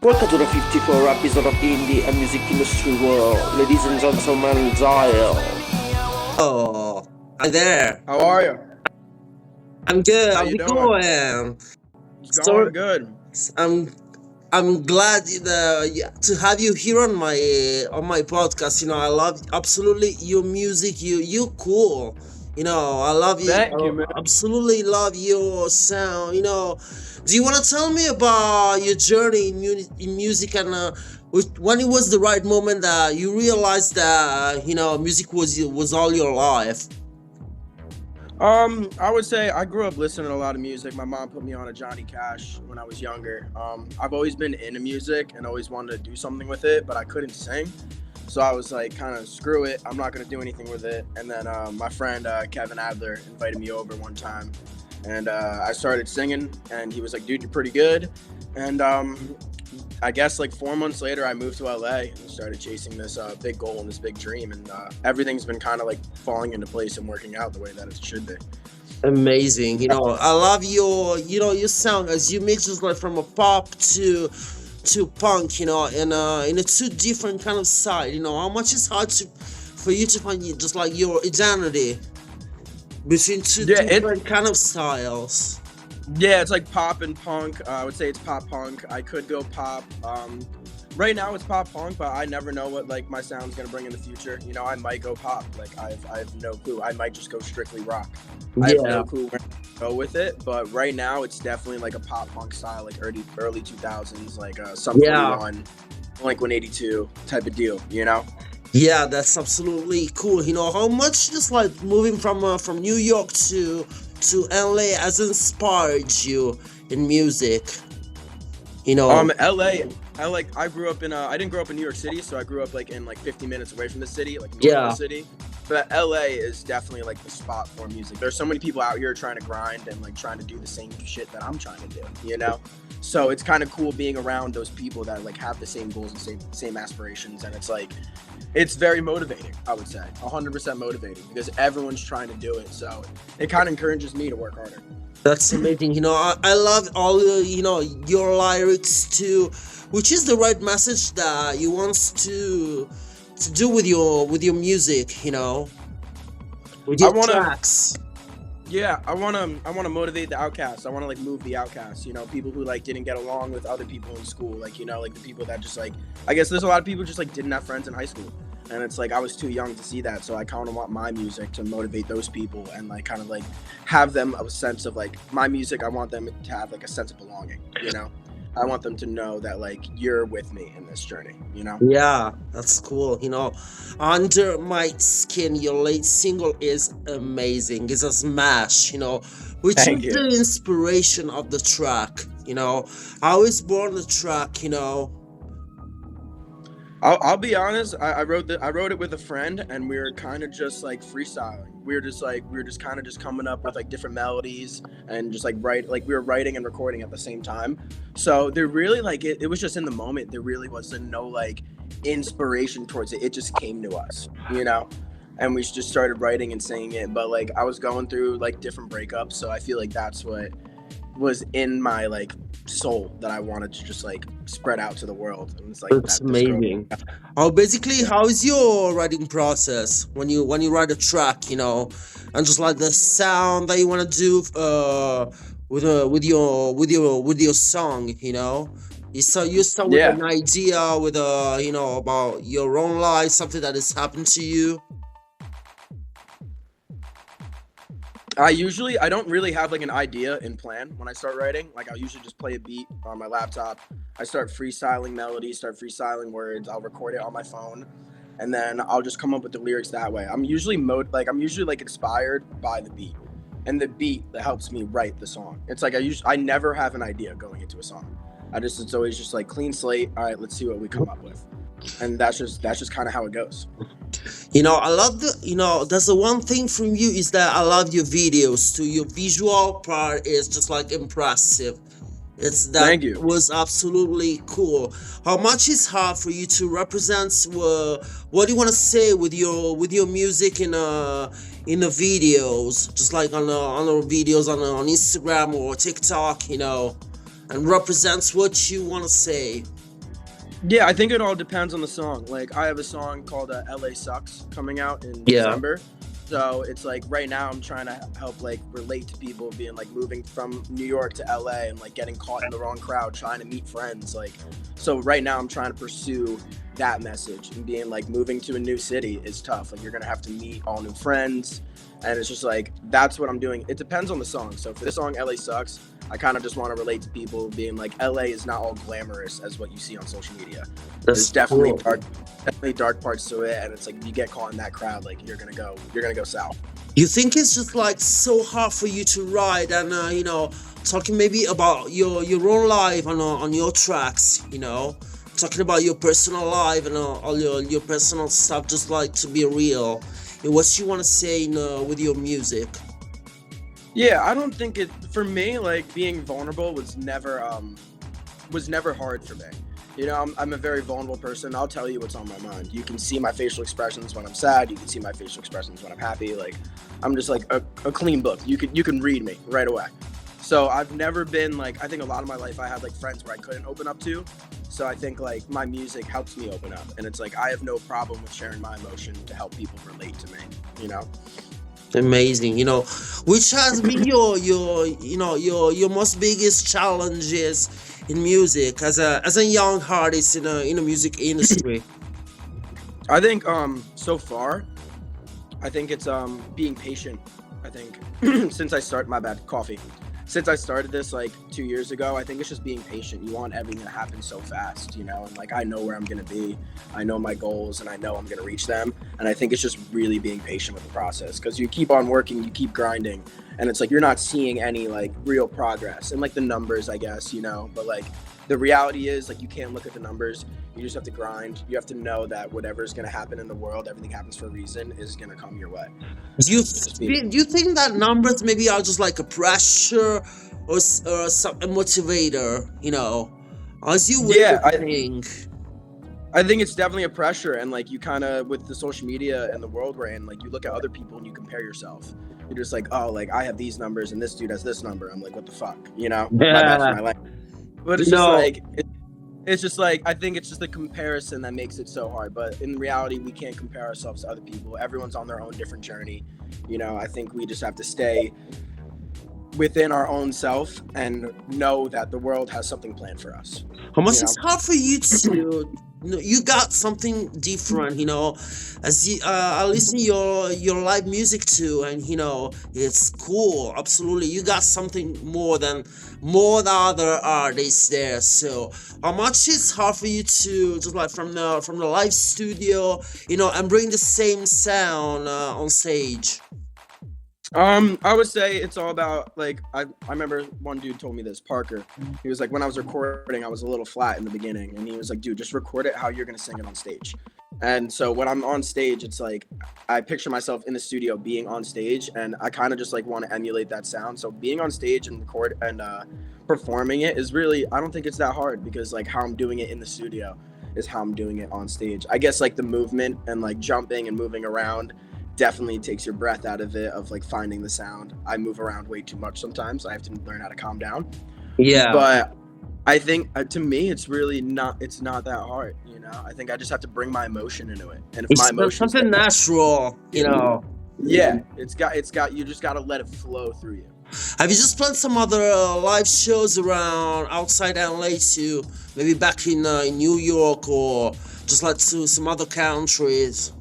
Welcome to the 54 episode of Indie and Music Industry World. Ladies and gentlemen, Dyle. Oh, hi there. How are you? I'm good. How How's you it doing? going? It's So, going good. I'm I'm glad to have you here on my podcast. I love absolutely your music. You cool. I love you. Thank you, man. I absolutely love your sound. Do you want to tell me about your journey in music and when it was the right moment that you realized that music was all your life? I would say I grew up listening to a lot of music. My mom put me on a Johnny Cash when I was younger. I've always been into music and always wanted to do something with it, but I couldn't sing. So I was like, kind of screw it. I'm not going to do anything with it. And then my friend Kevin Adler invited me over one time, and I started singing. And he was like, "Dude, you're pretty good." And I guess like 4 months later, I moved to LA and started chasing this big goal and this big dream. And everything's been kind of like falling into place and working out the way that it should be. Amazing. I love your sound as you mix just like from a pop to punk, and in a two different kind of side. How much is hard for you to find just like your identity between two Yeah, different kind of styles. Yeah, it's like pop and punk. I would say it's pop punk. I could go pop. Right now it's pop punk, but I never know what like my sound's gonna bring in the future. I might go pop. Like I have no clue. I might just go strictly rock. I have no clue where to go with it. But right now it's definitely like a pop punk style, like early 2000s, like Sum 41, Blink 182 type of deal. Yeah, that's absolutely cool. How much just like moving from New York to LA has inspired you in music. LA. I grew up in I didn't grow up in New York City, so I grew up like in like 50 minutes away from the city, like north of the city. But LA is definitely like the spot for music. There's so many people out here trying to grind and like trying to do the same shit that I'm trying to do, So it's kind of cool being around those people that like have the same goals and same aspirations, and it's very motivating, I would say. 100% motivating because everyone's trying to do it. So it kind of encourages me to work harder. That's amazing. I love all your lyrics too, which is the right message that you want to do with your music, with your tracks. Yeah, I wanna motivate the outcasts. I wanna like move the outcasts. People who like didn't get along with other people in school. Like like the people that just like, I guess there's a lot of people just like didn't have friends in high school. And it's like I was too young to see that, so I kind of want my music to motivate those people and like kind of like have them a sense of like my music. I want them to have like a sense of belonging. I want them to know that like you're with me in this journey. Yeah, that's cool. Under My Skin, your late single is amazing. It's a smash. Which Thank is you. the inspiration of the track. How is born the track. I'll be honest. I wrote it with a friend, and we were kind of just like freestyling. We were just kind of just coming up with like different melodies and just like we were writing and recording at the same time. So there really like it was just in the moment. There really wasn't no like inspiration towards it. It just came to us, and we just started writing and singing it. But like I was going through like different breakups, so I feel like that's what was in my like soul that I wanted to just like spread out to the world. And it's like It's amazing. How is your writing process when you write a track, and just like the sound that you want to do with your song, You start with an idea with about your own life, something that has happened to you. I don't really have like an idea in plan when I start writing. Like I'll usually just play a beat on my laptop. I start freestyling melodies, start freestyling words. I'll record it on my phone, and then I'll just come up with the lyrics that way. I'm usually like inspired by the beat, and the beat that helps me write the song. It's like I never have an idea going into a song. It's always just like clean slate. All right, let's see what we come up with, and that's just kind of how it goes. I love that's the one thing from you is that I love your videos too. Your visual part is just like impressive. Thank you. Was absolutely cool. How much is hard for you to represent what do you want to say with your music in the videos, just like on the videos on Instagram or TikTok, and represents what you want to say. Yeah, I think it all depends on the song. Like, I have a song called LA Sucks coming out in Yeah. December. So it's like right now I'm trying to help like relate to people being like moving from New York to LA and like getting caught in the wrong crowd, trying to meet friends. Like, so right now I'm trying to pursue that message and being like moving to a new city is tough. Like, you're going to have to meet all new friends. And it's just like, that's what I'm doing. It depends on the song. So for this song, LA Sucks, I kind of just want to relate to people being like, LA is not all glamorous as what you see on social media. There's definitely cool. dark parts to it, and it's like, if you get caught in that crowd, like you're gonna go south. You think it's just like so hard for you to write and talking maybe about your own life on your tracks, talking about your personal life and all your personal stuff, just like to be real in what you want to say with your music. Yeah, I don't think it for me, like being vulnerable was never hard for me. You know, I'm a very vulnerable person. I'll tell you what's on my mind. You can see my facial expressions when I'm sad. You can see my facial expressions when I'm happy. Like, I'm just like a clean book. You can read me right away. So I've never been like, I think a lot of my life I had like friends where I couldn't open up to. So I think like my music helps me open up, and it's like I have no problem with sharing my emotion to help people relate to me. You know. Amazing. Which has been your most biggest challenges in music as a young artist in the music industry. I think so far, I think it's being patient. I think since I started, my bad, coffee. Since I started this like 2 years ago, I think it's just being patient. You want everything to happen so fast, and like I know where I'm gonna be, I know my goals, and I know I'm gonna reach them. And I think it's just really being patient with the process, because you keep on working, you keep grinding, and it's like you're not seeing any like real progress and like the numbers, I guess, but like the reality is like you can't look at the numbers. You just have to grind. You have to know that whatever is gonna happen in the world, everything happens for a reason, is gonna come your way. Do you think that numbers maybe are just like a pressure or some a motivator? As you Yeah, think. I think it's definitely a pressure, and like you kind of with the social media and the world we're in, like you look at other people and you compare yourself. You're just like, oh, like I have these numbers and this dude has this number. I'm like, what the fuck, My bad for my life. But it's just like it's just like I think it's just the comparison that makes it so hard. But in reality, we can't compare ourselves to other people. Everyone's on their own different journey. I think we just have to stay within our own self and know that the world has something planned for us. How much it's hard for you to you got something different, as I listen to your live music too, and it's cool. Absolutely, you got something more than other artists there. So how much it's hard for you to just like from the live studio, and bring the same sound on stage? I would say it's all about like I remember one dude told me this, Parker. He was like, when I was recording, I was a little flat in the beginning, and he was like, dude, just record it how you're gonna sing it on stage. And so when I'm on stage, it's like I picture myself in the studio being on stage, and I kind of just like want to emulate that sound. So being on stage and record and performing it is really, I don't think it's that hard, because like how I'm doing it in the studio is how I'm doing it on stage. I guess like the movement and like jumping and moving around definitely takes your breath out of it, of like finding the sound. I move around way too much sometimes. I have to learn how to calm down. Yeah. But I think to me, it's really not that hard. I think I just have to bring my emotion into it. And if my emotion something natural, Yeah, it's got you just got to let it flow through you. Have you just planned some other live shows around outside LA too? Maybe back in New York, or just like to some other countries?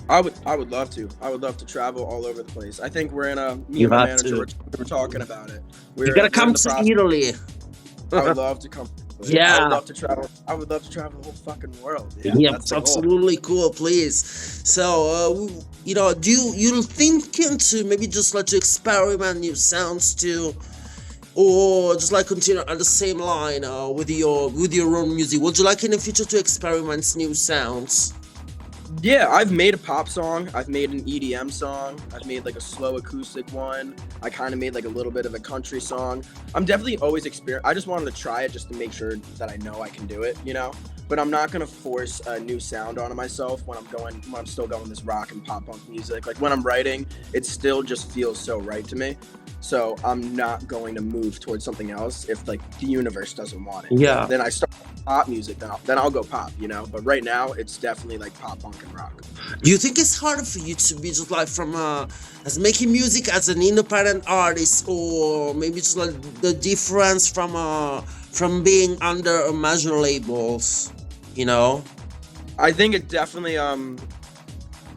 I would love to. I would love to travel all over the place. I think we're in me and my manager we're talking about it. You gotta come to Italy. I would love to come. Yeah. I would love to travel. I would love to travel the whole fucking world. Yeah, that's absolutely cool. Please. So, do you thinking to maybe just like to experiment new sounds too, or just like continue on the same line with your own music? Would you like in the future to experiment new sounds? Yeah, I've made a pop song. I've made an EDM song. I've made like a slow acoustic one. I kind of made like a little bit of a country song. I'm definitely always I just wanted to try it just to make sure that I know I can do it, but I'm not gonna force a new sound onto myself when I'm still going this rock and pop punk music. Like when I'm writing, it still just feels so right to me. So I'm not going to move towards something else if like the universe doesn't want it. Yeah. Then I start pop music, then I'll go pop, you know. But right now, it's definitely like pop punk and rock. Do you think it's harder for you to be just like from as making music as an independent artist, or maybe just like the difference from being under major labels, you know? I think it definitely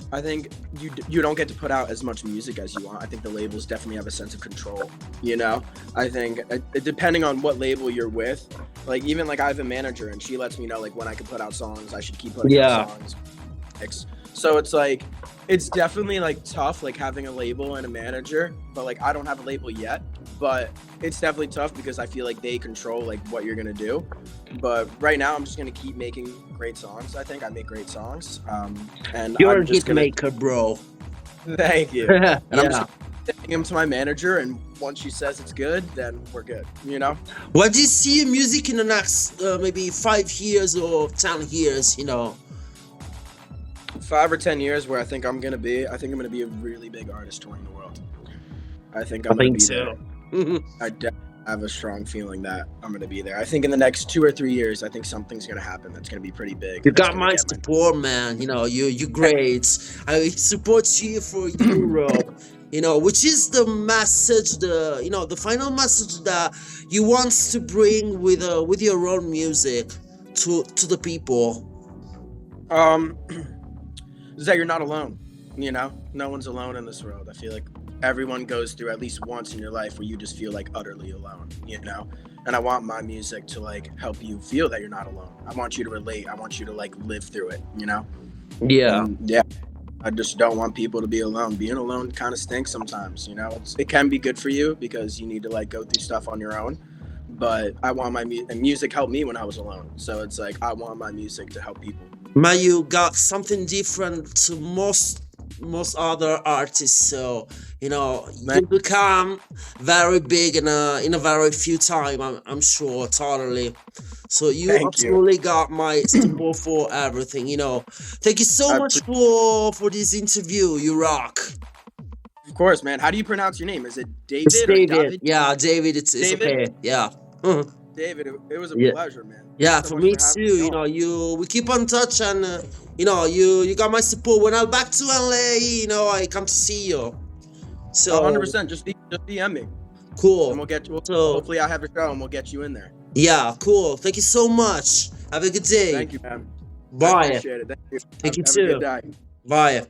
I think you don't get to put out as much music as you want. I think the labels definitely have a sense of control, you know. I think depending on what label you're with, like even like I have a manager and she lets me know like when I can put out songs, I should keep putting out songs. So it's like it's definitely like tough like having a label and a manager, but like I don't have a label yet, but it's definitely tough because I feel like they control like what you're gonna do. But right now I'm just gonna keep making great songs. I think I make great songs, and You're I'm a just hit maker, bro. Thank you. And Yeah. I'm just sending them to my manager, and once she says it's good, then we're good, you know. What do you see in music in the next maybe 5 years or 10 years, you know? 5 or 10 years where I think I'm gonna be a really big artist touring the world. I think I'm gonna be there. I definitely have a strong feeling that I'm gonna be there. I think in the next 2 or 3 years, I think something's gonna happen that's gonna be pretty big. You got my support, man. You know, you're great. I support you for Europe. You know, which is the message, the final message that you want to bring with your own music to the people. Is that you're not alone, you know? No one's alone in this world. I feel like everyone goes through at least once in your life where you just feel like utterly alone, you know? And I want my music to like help you feel that you're not alone. I want you to relate. I want you to like live through it, you know? Yeah. Yeah. I just don't want people to be alone. Being alone kind of stinks sometimes, you know? It can be good for you because you need to like go through stuff on your own. But I want and music helped me when I was alone. So it's like, I want my music to help people. Man, you got something different to most other artists, so you know you become very big in a very few time. I'm sure, totally. So you absolutely got my support for everything. You know, thank you so much for this interview. You rock. Of course, man. How do you pronounce your name? Is it David? It's David. Or David? Yeah, David. It's okay. Yeah. David, it was a pleasure, man. Yeah, for me too. You know, we keep on touch, and you know, you got my support. When I'm back to LA, you know, I come to see you. So 100%. Just DM me. Cool. And we'll get you. Hopefully, I have a show, and we'll get you in there. Yeah, cool. Thank you so much. Have a good day. Thank you, man. Bye. I appreciate it. Thank you. Thank you have too. A good day. Bye.